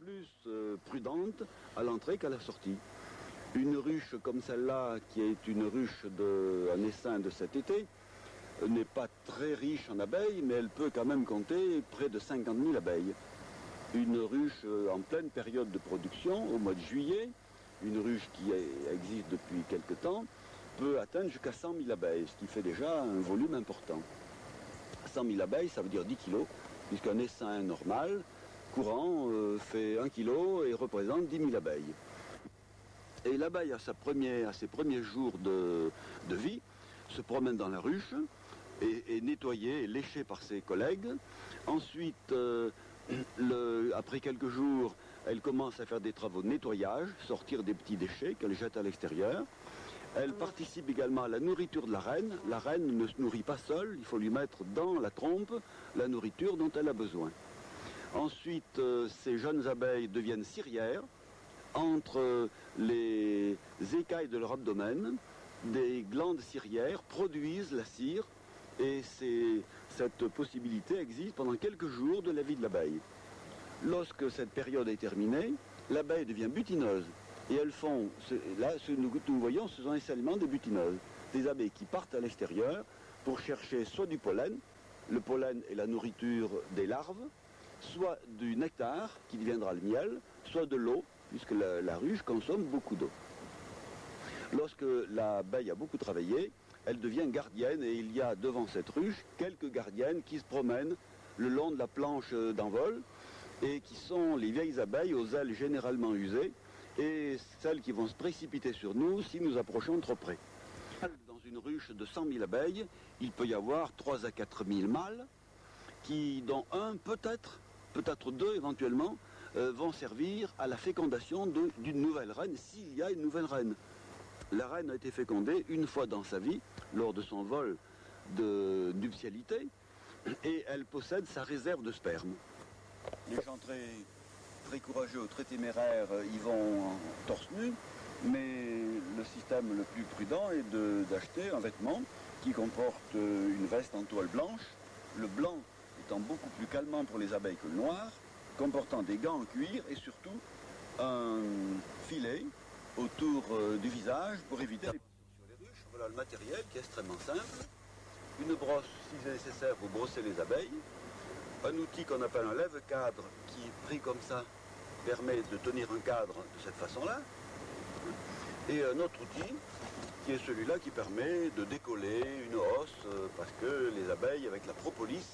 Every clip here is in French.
plus prudente à l'entrée qu'à la sortie. Une ruche comme celle-là, qui est une ruche un essaim de cet été, n'est pas très riche en abeilles, mais elle peut quand même compter près de 50 000 abeilles. Une ruche en pleine période de production, au mois de juillet, une ruche qui existe depuis quelque temps, peut atteindre jusqu'à 100 000 abeilles, ce qui fait déjà un volume important. 100 000 abeilles, ça veut dire 10 kilos, puisqu'un essaim normal, courant, fait 1 kilo et représente 10 000 abeilles. Et l'abeille, à ses premiers jours de vie, se promène dans la ruche, est nettoyée et léchée par ses collègues. Ensuite, après quelques jours, elle commence à faire des travaux de nettoyage, sortir des petits déchets qu'elle jette à l'extérieur. Elle participe également à la nourriture de la reine. La reine ne se nourrit pas seule, il faut lui mettre dans la trompe la nourriture dont elle a besoin. Ensuite, ces jeunes abeilles deviennent cirières. Entre les écailles de leur abdomen, des glandes cirières produisent la cire et cette possibilité existe pendant quelques jours de la vie de l'abeille. Lorsque cette période est terminée, l'abeille devient butineuse. Et elles font, là, ce que nous voyons, ce sont essentiellement des butineuses. Des abeilles qui partent à l'extérieur pour chercher soit du pollen, le pollen est la nourriture des larves, soit du nectar, qui deviendra le miel, soit de l'eau, puisque la ruche consomme beaucoup d'eau. Lorsque l'abeille a beaucoup travaillé, elle devient gardienne et il y a devant cette ruche quelques gardiennes qui se promènent le long de la planche d'envol et qui sont les vieilles abeilles aux ailes généralement usées et celles qui vont se précipiter sur nous si nous approchons trop près. Dans une ruche de 100 000 abeilles, il peut y avoir 3 à 4 000 mâles dont un peut-être deux éventuellement, vont servir à la fécondation d'une nouvelle reine, s'il y a une nouvelle reine. La reine a été fécondée une fois dans sa vie, lors de son vol de nuptialité, et elle possède sa réserve de sperme. Les gens très courageux, très téméraires, y vont en torse nu, mais le système le plus prudent est d'acheter un vêtement qui comporte une veste en toile blanche, le blanc étant beaucoup plus calmant pour les abeilles que le noir, comportant des gants en cuir et surtout un filet autour du visage pour éviter les sur les ruches. Voilà le matériel qui est extrêmement simple. Une brosse si c'est nécessaire pour brosser les abeilles. Un outil qu'on appelle un lève-cadre qui, pris comme ça, permet de tenir un cadre de cette façon-là. Et un autre outil qui est celui-là qui permet de décoller une hausse parce que les abeilles, avec la propolis,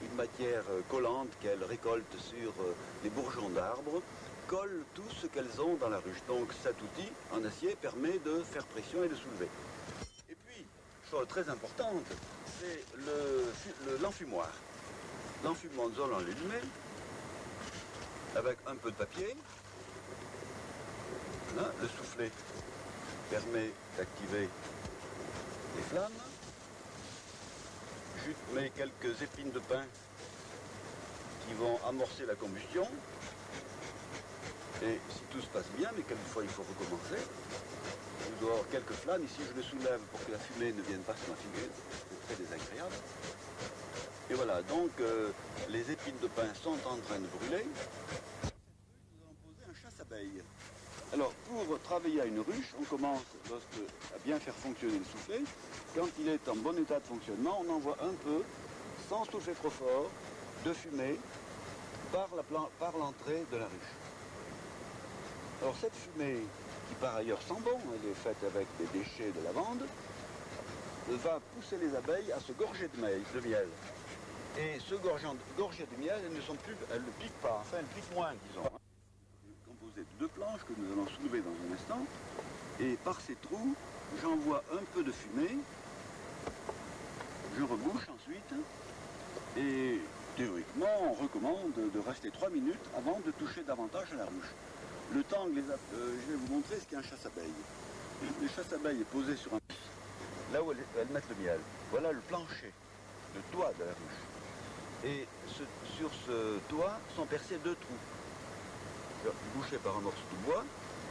une matière collante qu'elles récoltent sur les bourgeons d'arbres, collent tout ce qu'elles ont dans la ruche. Donc cet outil en acier permet de faire pression et de soulever. Et puis, chose très importante, c'est l'enfumoir. L'enfumonsole enllumé, avec un peu de papier. Voilà, le soufflet permet d'activer les flammes. Je mets quelques épines de pin qui vont amorcer la combustion. Et si tout se passe bien, mais quelquefois il faut recommencer, il doit y avoir quelques flammes. Ici je le soulève pour que la fumée ne vienne pas sur ma figure, c'est très désagréable. Et voilà, donc les épines de pin sont en train de brûler. Nous allons poser un chasse-abeille. Alors, pour travailler à une ruche, on commence à bien faire fonctionner le soufflet. Quand il est en bon état de fonctionnement, on envoie un peu, sans souffler trop fort, de fumée par l'entrée de la ruche. Alors cette fumée, qui par ailleurs sent bon, elle est faite avec des déchets de lavande, va pousser les abeilles à se gorger de miel. Et se gorger de miel, elles ne piquent pas, enfin elles piquent moins, disons. Composé de 2 planches que nous allons soulever dans un instant. Et par ces trous, j'envoie un peu de fumée. Je rebouche ensuite. Et théoriquement, on recommande de rester 3 minutes avant de toucher davantage à la ruche. Le temps que je vais vous montrer ce qu'est un chasse-abeille. Le chasse-abeille est posé sur un... là où elles mettent le miel. Voilà le plancher, le toit de la ruche. Et sur ce toit sont percés 2 trous. Bouché par un morceau de bois.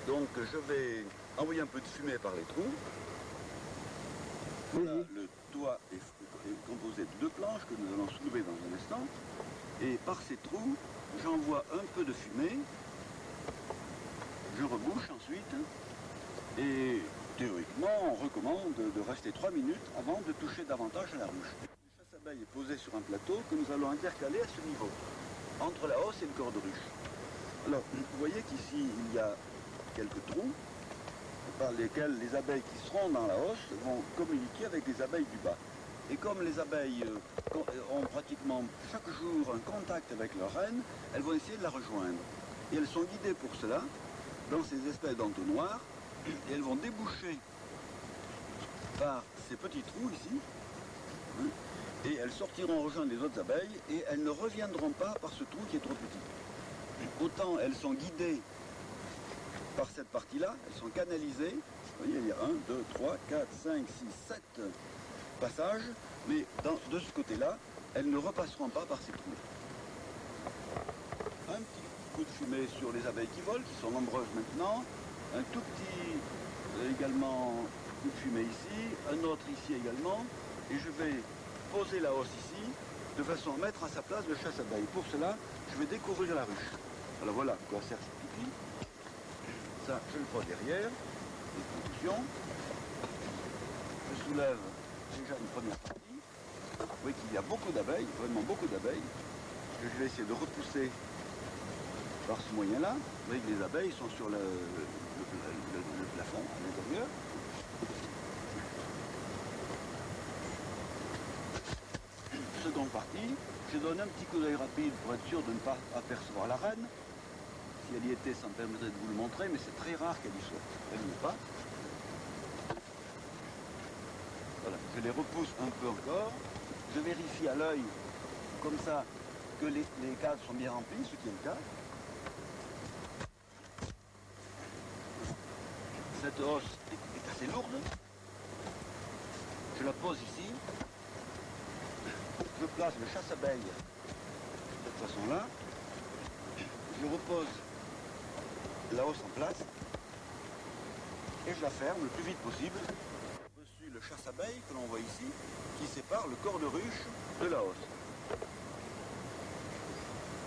Donc je vais envoyer un peu de fumée par les trous. Voilà, le toit est composé de 2 planches que nous allons soulever dans un instant. Et par ces trous, j'envoie un peu de fumée, je rebouche ensuite, et théoriquement, on recommande de rester 3 minutes avant de toucher davantage à la ruche. Le chasse-abeille est posé sur un plateau que nous allons intercaler à ce niveau, entre la hausse et le corps de ruche. Alors, vous voyez qu'ici, il y a quelques trous, par lesquels les abeilles qui seront dans la hausse vont communiquer avec les abeilles du bas. Et comme les abeilles ont pratiquement chaque jour un contact avec leur reine, elles vont essayer de la rejoindre. Et elles sont guidées pour cela dans ces espèces d'entonnoirs, et elles vont déboucher par ces petits trous ici, hein, et elles sortiront rejoindre les autres abeilles, et elles ne reviendront pas par ce trou qui est trop petit. Autant elles sont guidées par cette partie-là, elles sont canalisées. Vous voyez, il y a 1, 2, 3, 4, 5, 6, 7 passages, mais de ce côté-là, elles ne repasseront pas par ces trous. Un petit coup de fumée sur les abeilles qui volent, qui sont nombreuses maintenant. Un tout petit également coup de fumée ici, un autre ici également. Et je vais poser la hausse ici, de façon à mettre à sa place le chasse-abeille. Pour cela, je vais découvrir la ruche. Alors voilà à quoi sert cet outil. Ça, je le pose derrière, les positions. Je soulève déjà une première partie. Vous voyez qu'il y a beaucoup d'abeilles, vraiment beaucoup d'abeilles, que je vais essayer de repousser par ce moyen-là. Vous voyez que les abeilles sont sur le plafond à l'intérieur. Seconde partie, je donne un petit coup d'œil rapide pour être sûr de ne pas apercevoir la reine. Si elle y était, ça me permettrait de vous le montrer, mais c'est très rare qu'elle y soit. Elle n'y est pas. Voilà, je les repousse un peu encore. Je vérifie à l'œil, comme ça, que les cadres sont bien remplis, ce qui est le cas. Cette hausse est assez lourde. Je la pose ici. Je place le chasse-abeille de cette façon-là. Je repose la hausse en place et je la ferme le plus vite possible. Dessus le chasse-abeille que l'on voit ici, qui sépare le corps de ruche de la hausse.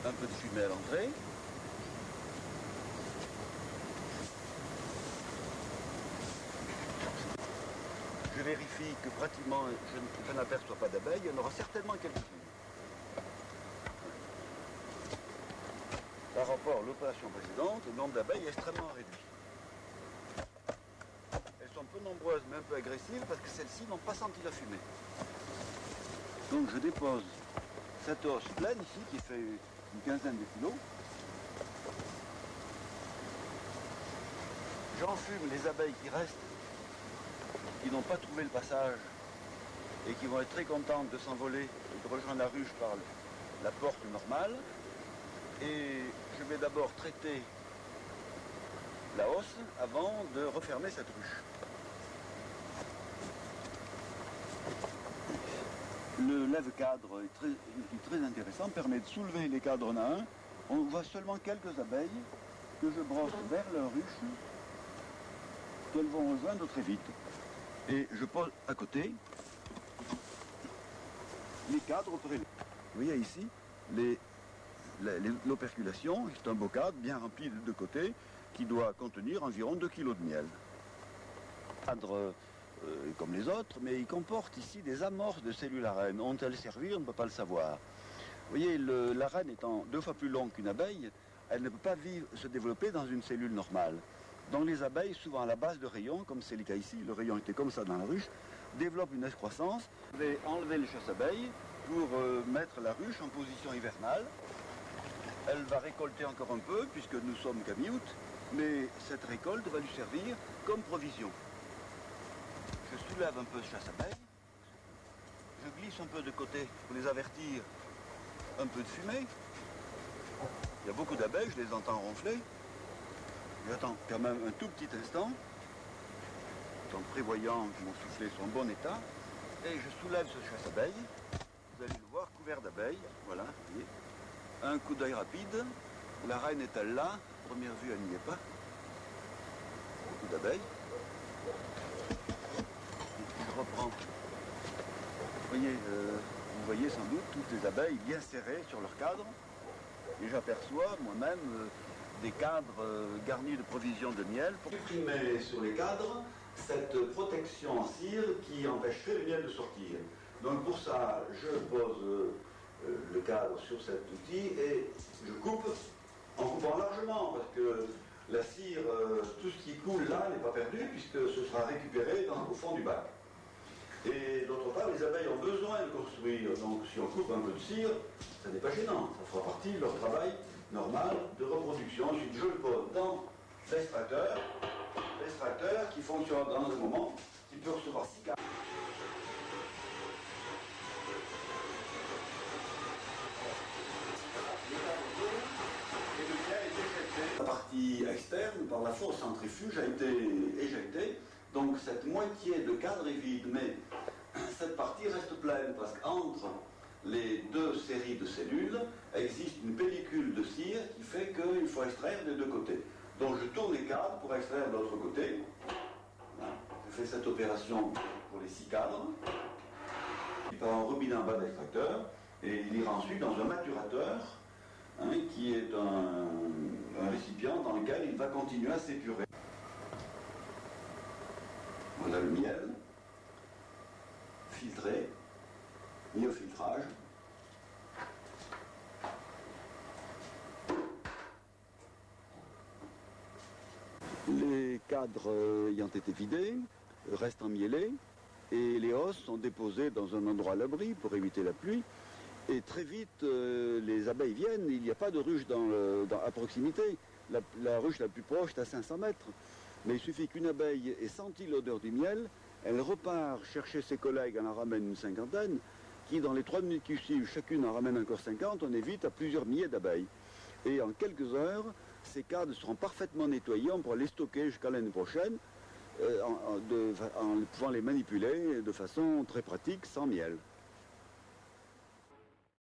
Un peu de fumée à l'entrée. Je vérifie que pratiquement je n'aperçois pas d'abeilles, il y en aura certainement quelques-unes. Par rapport à l'opération précédente, le nombre d'abeilles est extrêmement réduit. Elles sont peu nombreuses mais un peu agressives parce que celles-ci n'ont pas senti la fumée. Donc je dépose cette hausse pleine ici qui fait une quinzaine de kilos. J'enfume les abeilles qui restent, qui n'ont pas trouvé le passage et qui vont être très contentes de s'envoler et de rejoindre la ruche par la porte normale. Et je vais d'abord traiter la hausse avant de refermer cette ruche. Le lève-cadre est très intéressant, permet de soulever les cadres un à un. On voit seulement quelques abeilles que je brosse vers leur ruche, qu'elles vont rejoindre très vite. Et je pose à côté les cadres prélevés. Vous voyez ici l'operculation, c'est un beau cadre bien rempli de deux côtés qui doit contenir environ 2 kg de miel. Cadre comme les autres, mais il comporte ici des amorces de cellules à reine. Ont-elles servi? On ne peut pas le savoir. Vous voyez, la reine étant 2 fois plus longue qu'une abeille, elle ne peut pas se développer dans une cellule normale. Donc les abeilles, souvent à la base de rayons, comme c'est le cas ici, le rayon était comme ça dans la ruche, développent une excroissance. Je vais enlever le chasse-abeille pour mettre la ruche en position hivernale. Elle va récolter encore un peu, puisque nous sommes qu'à mi-août, mais cette récolte va lui servir comme provision. Je soulève un peu ce chasse-abeille, je glisse un peu de côté pour les avertir un peu de fumée. Il y a beaucoup d'abeilles, je les entends ronfler. J'attends quand même un tout petit instant, en prévoyant que mon soufflet soit en bon état, et je soulève ce chasse-abeille. Vous allez le voir couvert d'abeilles, voilà, vous voyez. Un coup d'œil rapide, la reine est-elle là? Première vue, elle n'y est pas. Beaucoup d'abeilles. Je reprends. Vous voyez sans doute toutes les abeilles bien serrées sur leur cadre. et j'aperçois moi-même des cadres garnis de provisions de miel pour supprimer sur les cadres cette protection en cire qui empêcherait le miel de sortir. Donc pour ça, je pose le cadre sur cet outil et je coupe en coupant largement parce que la cire, tout ce qui coule là n'est pas perdu puisque ce sera récupéré au fond du bac. Et d'autre part, les abeilles ont besoin de construire, donc si on coupe un peu de cire, ça n'est pas gênant, ça fera partie de leur travail normal de reproduction. Ensuite, je le pose dans l'extracteur qui fonctionne dans un moment, qui peut recevoir 6 cadres. La partie externe, par la force centrifuge, a été éjectée. Donc cette moitié de cadre est vide, mais cette partie reste pleine parce qu'entre les deux séries de cellules existe une pellicule de cire qui fait qu'il faut extraire des deux côtés. Donc je tourne les cadres pour extraire de l'autre côté. Voilà. Je fais cette opération pour les 6 cadres. Il part en robinet en bas de l'extracteur et il ira ensuite dans un maturateur qui est un récipient dans lequel il va continuer à s'épurer. On a le miel, filtré, mis au filtrage. Les cadres ayant été vidés restent emmêlés et les os sont déposés dans un endroit à l'abri pour éviter la pluie. Et très vite, les abeilles viennent, il n'y a pas de ruche à proximité. La ruche la plus proche est à 500 mètres. Mais il suffit qu'une abeille ait senti l'odeur du miel, elle repart chercher ses collègues, elle en ramène une cinquantaine, qui dans les 3 minutes qui suivent, chacune en ramène encore 50, on est vite à plusieurs milliers d'abeilles. Et en quelques heures, ces cadres seront parfaitement nettoyés, on pourra les stocker jusqu'à l'année prochaine, en pouvant les manipuler de façon très pratique, sans miel.